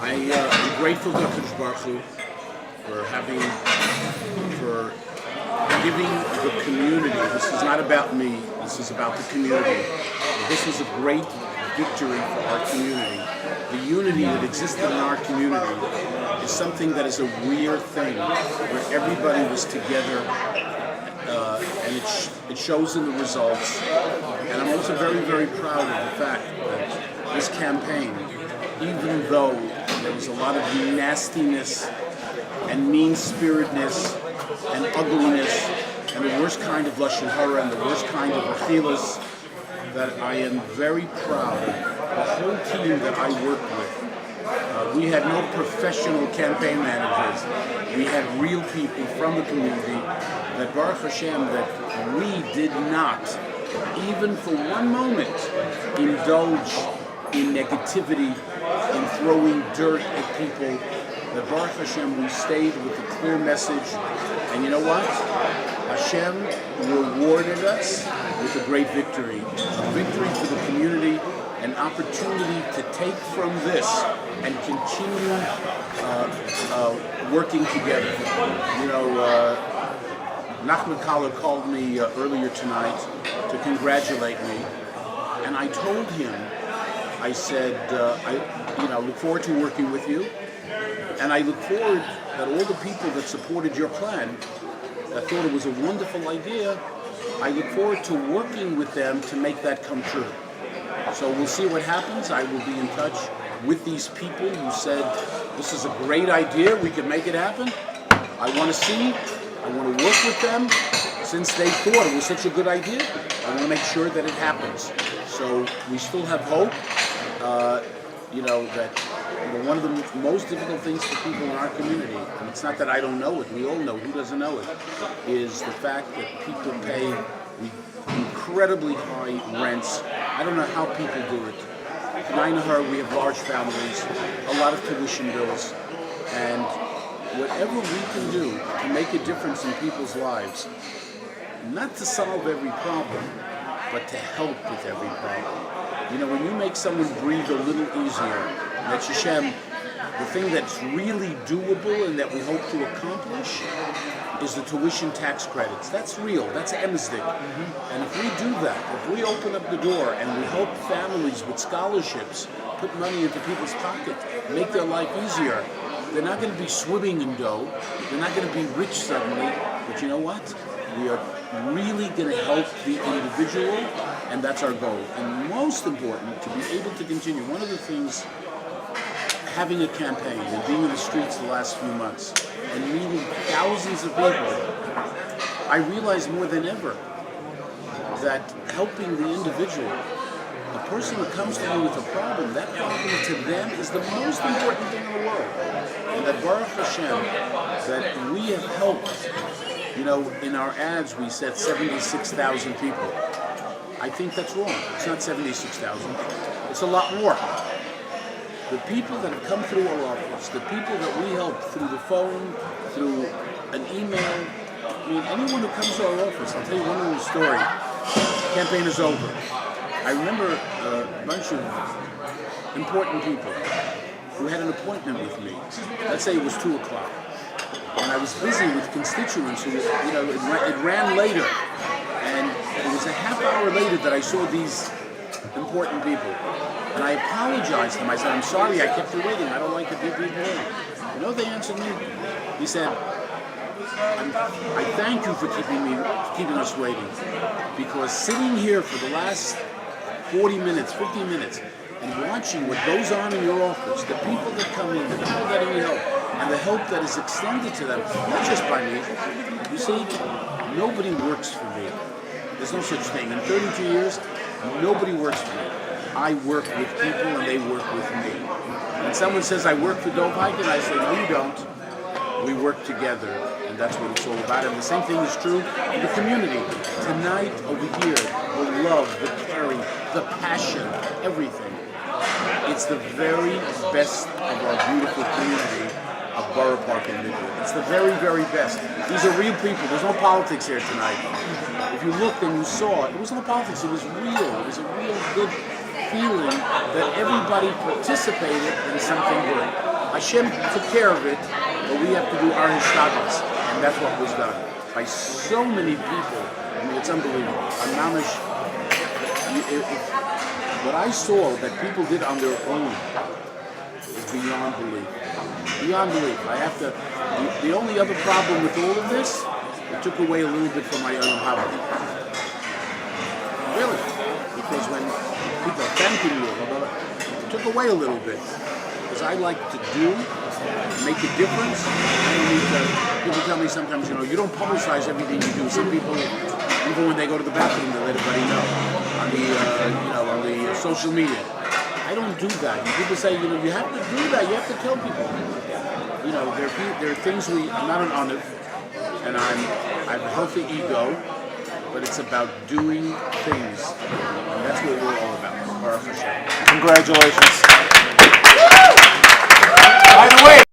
I'm grateful to Hakadosh Baruch Hu for giving the community. This is not about me. This is about the community. This was a great victory for our community. The unity that existed in our community is something that is a rare thing, where everybody was together, and it shows in the results. And I'm also very, very proud of the fact that this campaign, even though there was a lot of nastiness and mean-spiritedness and ugliness and the worst kind of lashon hara and the worst kind of achilas, that I am very proud of the whole team that I work with. We had no professional campaign managers. We had real people from the community that, Baruch Hashem, that we did not, even for one moment, indulge in negativity, in throwing dirt at people. That Baruch Hashem, we stayed with a clear message. And you know what? Hashem rewarded us with a great victory. A victory for the community, an opportunity to take from this and continue working together. You know, Nachman Kalla called me earlier tonight to congratulate me, and I told him, I said, I look forward to working with you, and I look forward that all the people that supported your plan, that thought it was a wonderful idea, I look forward to working with them to make that come true. So we'll see what happens. I will be in touch with these people who said, this is a great idea, we can make it happen. I want to see, I want to work with them. Since they thought it was such a good idea, I want to make sure that it happens. So we still have hope. One of the most difficult things for people in our community, and it's not that I don't know it, we all know, who doesn't know it, is the fact that people pay incredibly high rents. I don't know how people do it. In her, we have large families, a lot of tuition bills, and whatever we can do to make a difference in people's lives, not to solve every problem, but to help with every problem. You know, when you make someone breathe a little easier, that Hashem, the thing that's really doable and that we hope to accomplish is the tuition tax credits. That's real, that's emsdik. And if we do that, if we open up the door and we help families with scholarships, put money into people's pocket, make their life easier, they're not going to be swimming in dough, they're not going to be rich suddenly, but you know what? We are really going to help the individual, and that's our goal. And most important, to be able to continue. One of the things, having a campaign and being in the streets the last few months and meeting thousands of people, I realize more than ever that helping the individual, a person who comes to you with a problem, that problem to them is the most important thing in the world. And that Baruch Hashem, that we have helped. You know, in our ads we said 76,000 people. I think that's wrong. It's not 76,000. It's a lot more. The people that have come through our office, the people that we help through the phone, through an email, I mean, anyone who comes to our office, I'll tell you one little story. The campaign is over. I remember a bunch of important people who had an appointment with me. Let's say it was 2 o'clock. And I was busy with constituents who, it ran later. And it was a half hour later that I saw these important people. And I apologized to them. I said, I'm sorry I kept you waiting. I don't like to keep people waiting. You know, they answered me. He said, I thank you for keeping us waiting. Because sitting here for the last 40 minutes, 50 minutes, and watching what goes on in your office, the people that come in, the people that need help, and the help that is extended to them, not just by me. You see, nobody works for me. There's no such thing. In 32 years, nobody works for me. I work with people and they work with me. When someone says I work for Dov Hikind, I say, no, you don't. We work together, and that's what it's all about. And the same thing is true in the community. Tonight, over here, the love, the caring, the passion, everything. It's the very best of our beautiful community of Borough Park and Midwood. It's the very, very best. These are real people. There's no politics here tonight. If you looked and you saw, it was no politics. It was real. It was a real good feeling that everybody participated in something good. Hashem took care of it, but we have to do our hishtadlus, and that's what was done by so many people. I mean, it's unbelievable. What I saw that people did on their own is beyond belief. Beyond belief. I have to. The only other problem with all of this, it took away a little bit from my own hobby. Really, because when people are thanking you, it took away a little bit. Because I like to do, make a difference. I don't need to. People tell me sometimes, you don't publicize everything you do. Some people, even when they go to the bathroom, they let everybody know on the social media. I don't do that. People say, you have to do that. You have to tell people. There are things I'm not an honor, and I have a healthy ego, but it's about doing things, and that's what we're all about. Baruch Hashem. Congratulations.